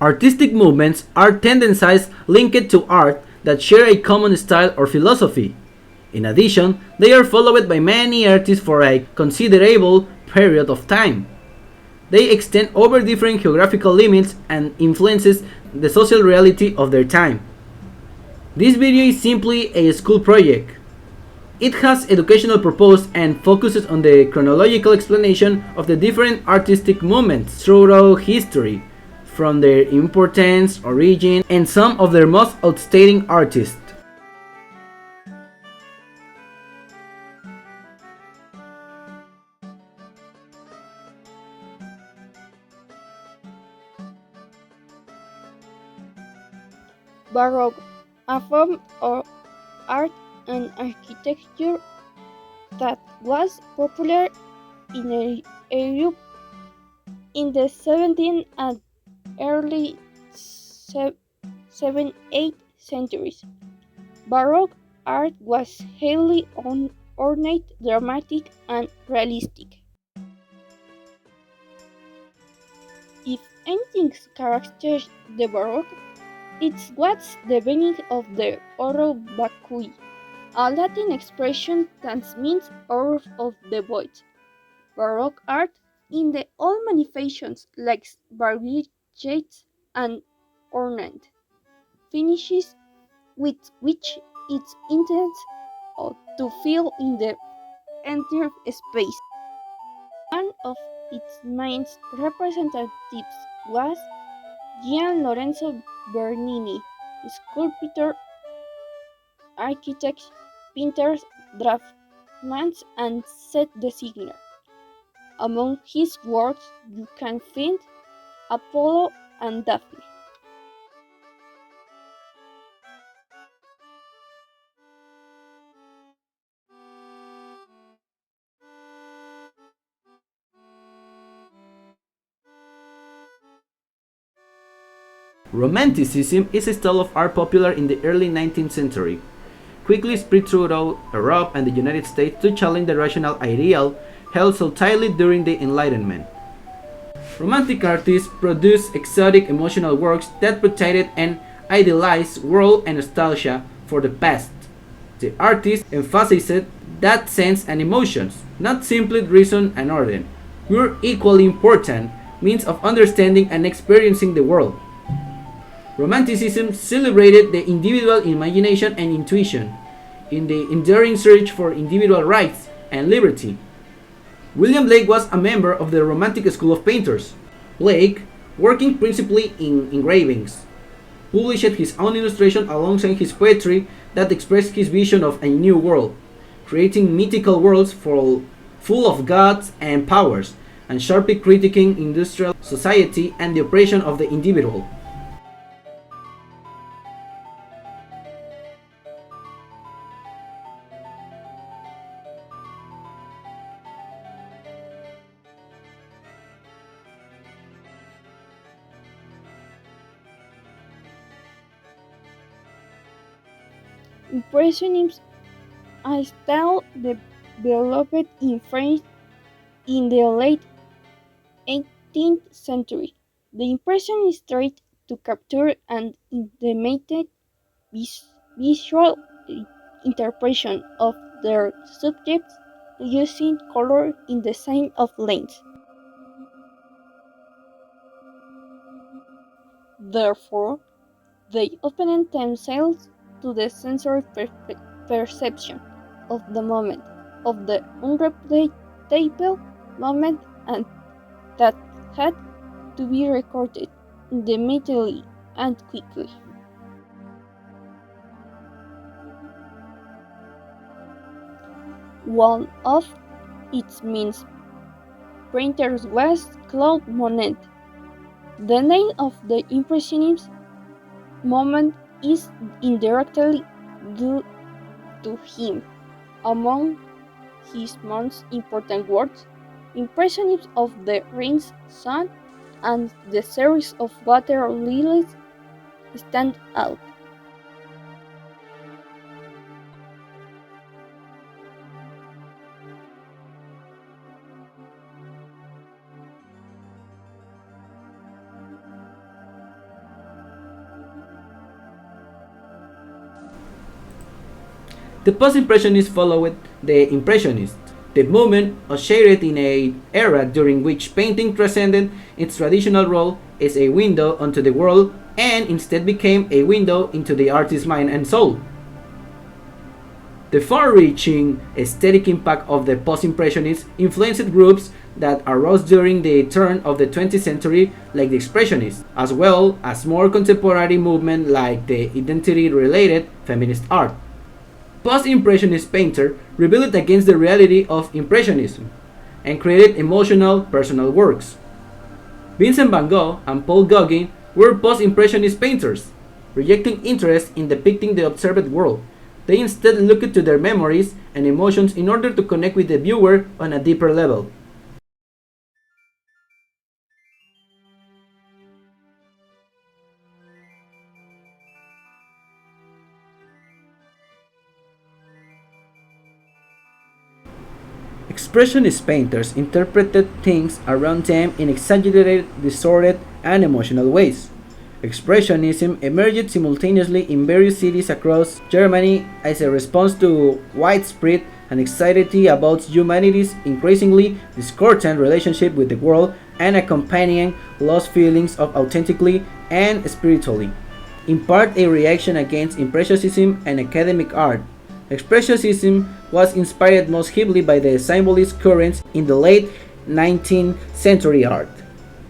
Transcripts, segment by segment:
Artistic movements are tendencies linked to art that share a common style or philosophy. In addition, they are followed by many artists for a considerable period of time. They extend over different geographical limits and influences the social reality of their time. This video is simply a school project. It has educational purpose and focuses on the chronological explanation of the different artistic movements throughout history, from their importance, origin, and some of their most outstanding artists. Baroque, a form of art and architecture that was popular in Europe in the 17th and early 7th-8th centuries. Baroque art was highly ornate, dramatic, and realistic. If anything characterizes the Baroque, it was the beginning of the Oro Vacui, a Latin expression that means horror of the void. Baroque art, in the old manifestations like varieties and ornament, finishes with which it intends to fill in the entire space. One of its main representatives was Gian Lorenzo Bernini, sculptor, architect, painter, draftsman, and set designer. Among his works you can find Apollo and Daphne. Romanticism is a style of art popular in the early 19th century, quickly spread throughout Europe and the United States to challenge the rational ideal held so tightly during the Enlightenment. Romantic artists produced exotic emotional works that portrayed an idealized world and nostalgia for the past. The artists emphasized that sense and emotions, not simply reason and order, were equally important means of understanding and experiencing the world. Romanticism celebrated the individual imagination and intuition in the enduring search for individual rights and liberty. William Blake was a member of the Romantic School of Painters. Blake, working principally in engravings, published his own illustration alongside his poetry that expressed his vision of a new world, creating mythical worlds full of gods and powers, and sharply critiquing industrial society and the oppression of the individual. Impressionism, a style developed in France in the late 18th century. The Impressionist tried to capture an intimate visual interpretation of their subjects using color in the design of lines. Therefore, they opened themselves to the sensory perception of the moment, of the unreplicable moment, and that had to be recorded immediately and quickly. One of its main printers was Claude Monet. The name of the Impressionist movement is indirectly due to him. Among his most important works, Impressionism of the Rain's Sun and the series of water lilies stand out. The post-impressionists followed the impressionists. The movement ushered in an era during which painting transcended its traditional role as a window onto the world and instead became a window into the artist's mind and soul. The far-reaching aesthetic impact of the post-impressionists influenced groups that arose during the turn of the 20th century like the expressionists, as well as more contemporary movements like the identity-related feminist art. Post-impressionist painter rebelled against the reality of impressionism and created emotional, personal works. Vincent van Gogh and Paul Gauguin were post-impressionist painters, rejecting interest in depicting the observed world. They instead looked to their memories and emotions in order to connect with the viewer on a deeper level. Expressionist painters interpreted things around them in exaggerated, distorted, and emotional ways. Expressionism emerged simultaneously in various cities across Germany as a response to widespread anxiety about humanity's increasingly discordant relationship with the world and accompanying lost feelings of authentically and spiritually. In part a reaction against Impressionism and academic art. Expressionism was inspired most heavily by the symbolist currents in the late 19th century art.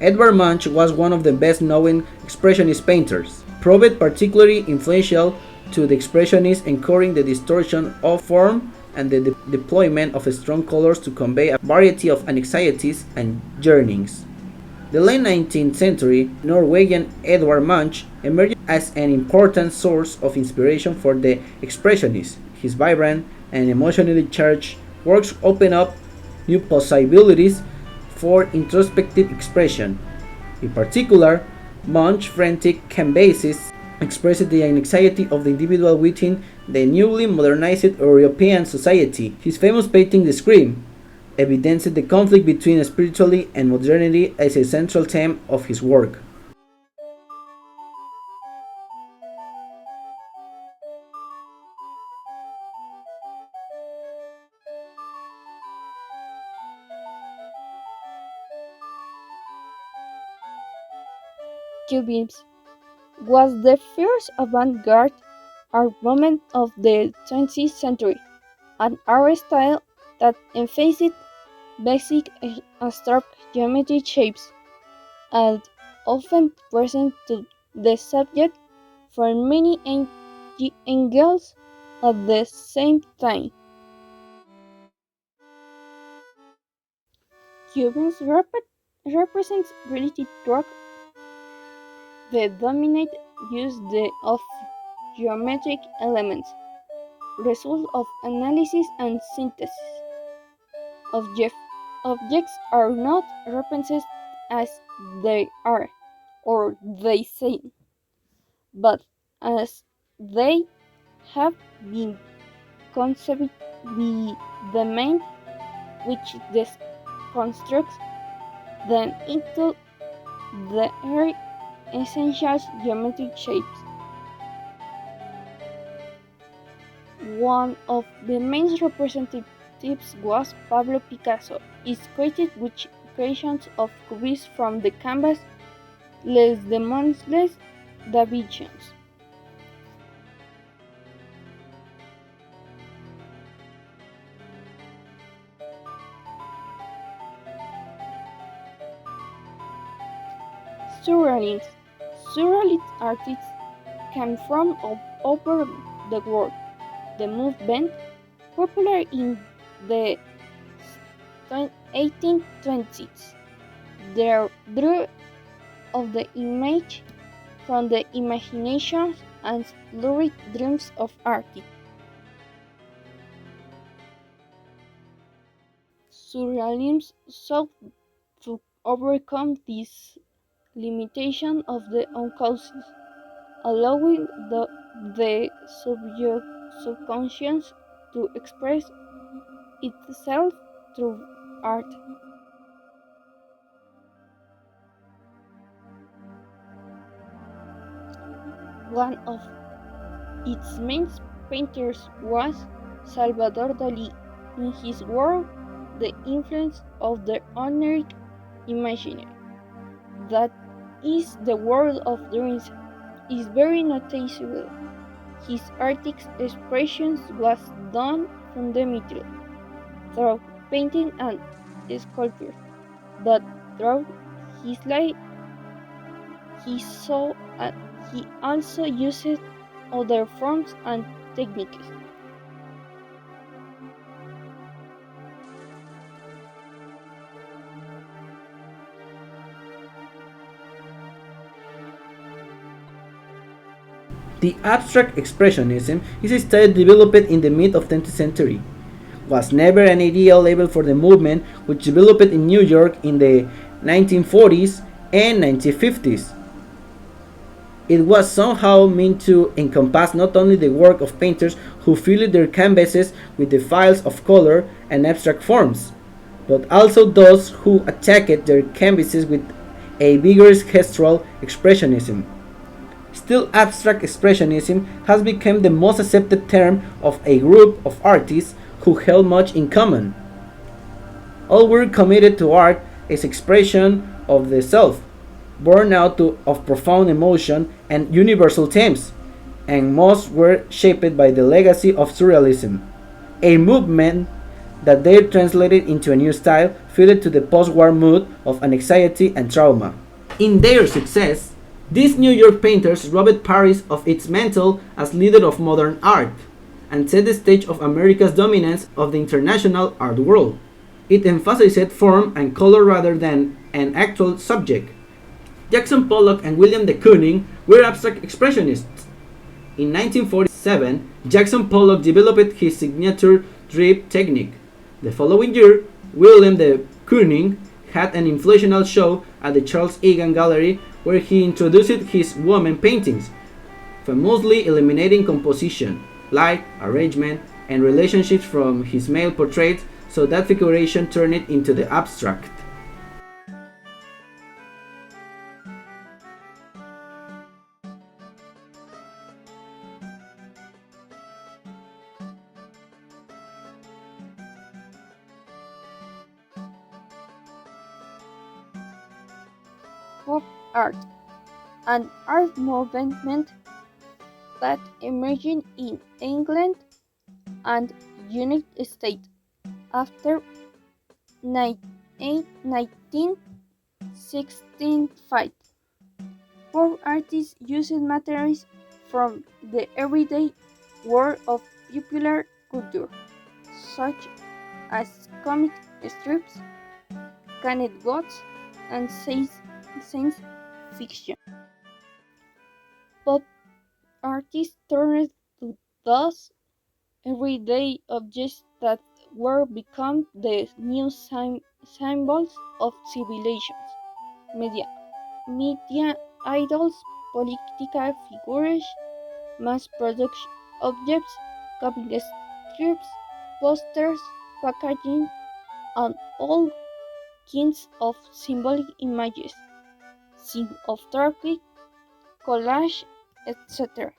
Edvard Munch was one of the best-known expressionist painters, proved particularly influential to the expressionists, encouraging the distortion of form and the deployment of strong colors to convey a variety of anxieties and yearnings. The late 19th century Norwegian Edvard Munch emerged as an important source of inspiration for the expressionists. His vibrant and emotionally charged works open up new possibilities for introspective expression. In particular, Munch's frantic canvases expressed the anxiety of the individual within the newly modernized European society. His famous painting The Scream evidenced the conflict between spirituality and modernity as a central theme of his work. Cubism was the first avant-garde art movement of the 20th century, an art style that emphasized basic abstract geometric shapes and often present to the subject from many angles at the same time. Cubism represents relative truth. The dominant use of geometric elements, result of analysis and synthesis. Objects are not represented as they are or they seem, but as they have been conceived by the mind which constructs them into their essential geometric shapes. One of the main representatives was Pablo Picasso. He created with creations of cubism from the canvas Les Demoiselles d'Avignon. Surrealism. Surrealist artists came from all over the world. The movement, popular in the 1820s, drew of the image from the imagination and lurid dreams of artists. Surrealism sought to overcome this limitation of the unconscious, allowing the subconscious to express itself through art. One of its main painters was Salvador Dalí. In his work, the influence of the oniric imaginary, that is the world of dreams, is very noticeable. His artistic expression was done fundamentally through painting and sculpture, but throughout his life he also used other forms and techniques. The abstract expressionism is a style developed in the mid of 20th century. Was never an ideal label for the movement which developed in New York in the 1940s and 1950s. It was somehow meant to encompass not only the work of painters who filled their canvases with the files of color and abstract forms, but also those who attacked their canvases with a vigorous gestural expressionism. Still, abstract expressionism has become the most accepted term of a group of artists who held much in common. All were committed to art as expression of the self, born out of profound emotion and universal themes, and most were shaped by the legacy of Surrealism, a movement that they translated into a new style fitted to the post-war mood of anxiety and trauma. In their success, these New York painters robbed Paris of its mantle as leader of modern art, and set the stage of America's dominance of the international art world. It emphasized form and color rather than an actual subject. Jackson Pollock and William de Kooning were abstract expressionists. In 1947, Jackson Pollock developed his signature drip technique. The following year, William de Kooning had an influential show at the Charles Egan Gallery where he introduced his woman paintings, famously eliminating composition, light, arrangement, and relationships from his male portraits so that figuration turned it into the abstract. Pop art, an art movement that emerged in England and United States after 1965. Pop artists used materials from the everyday world of popular culture, such as comic strips, canned goods, and science fiction. Pop artists turned to those everyday objects that were become the new symbols of civilizations. Media idols, political figures, mass production objects, comic strips, posters, packaging, and all kinds of symbolic images, scene of traffic, collage, etc.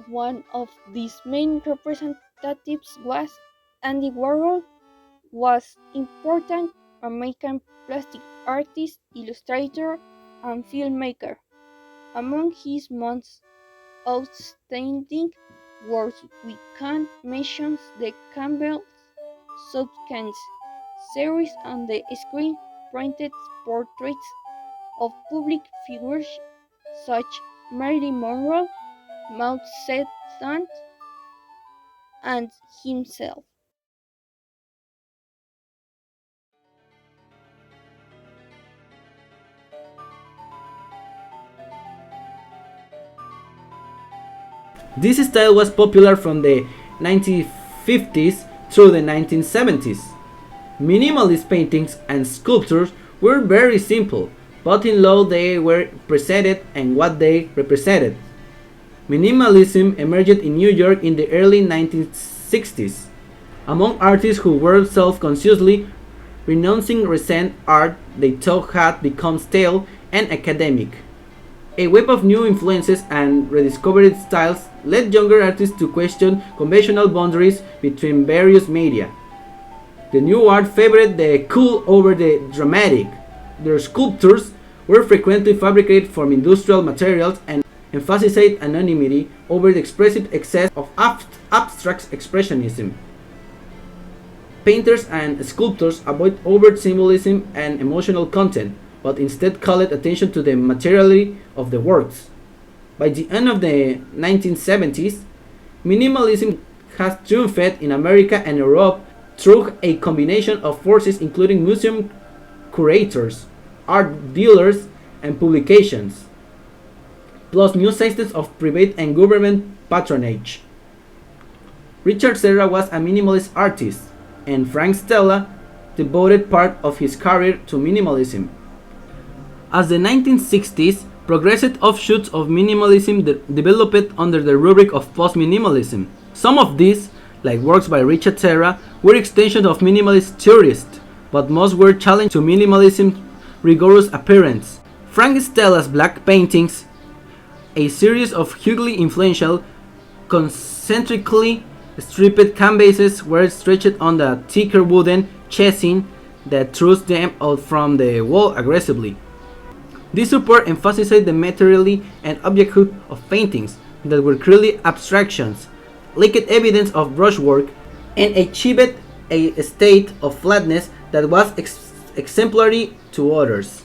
One of these main representatives was Andy Warhol, was important American plastic artist, illustrator, and filmmaker. Among his most outstanding works we can mention the Campbell's Soup series and the screen-printed portraits of public figures such as Marilyn Monroe, Mao Zedong, and himself. This style was popular from the 1950s through the 1970s. Minimalist paintings and sculptures were very simple, but in law they were presented and what they represented. Minimalism emerged in New York in the early 1960s, among artists who were self-consciously renouncing recent art they thought had become stale and academic. A wave of new influences and rediscovered styles led younger artists to question conventional boundaries between various media. The new art favored the cool over the dramatic. Their sculptures were frequently fabricated from industrial materials and emphasized anonymity over the expressive excess of abstract expressionism. Painters and sculptors avoid overt symbolism and emotional content, but instead called attention to the materiality of the works. By the end of the 1970s, minimalism has triumphed in America and Europe through a combination of forces including museum curators, art dealers, and publications, plus new systems of private and government patronage. Richard Serra was a minimalist artist, and Frank Stella devoted part of his career to minimalism. As the 1960s, progressive offshoots of minimalism developed under the rubric of post-minimalism. Some of these, like works by Richard Serra, were extensions of minimalist theorists, but most were challenged to minimalism's rigorous appearance. Frank Stella's black paintings, a series of hugely influential, concentrically stripped canvases, were stretched on the thicker wooden chassis that thrust them out from the wall aggressively. This support emphasized the materiality and objecthood of paintings that were clearly abstractions, lacked evidence of brushwork, and achieved a state of flatness that was exemplary to others.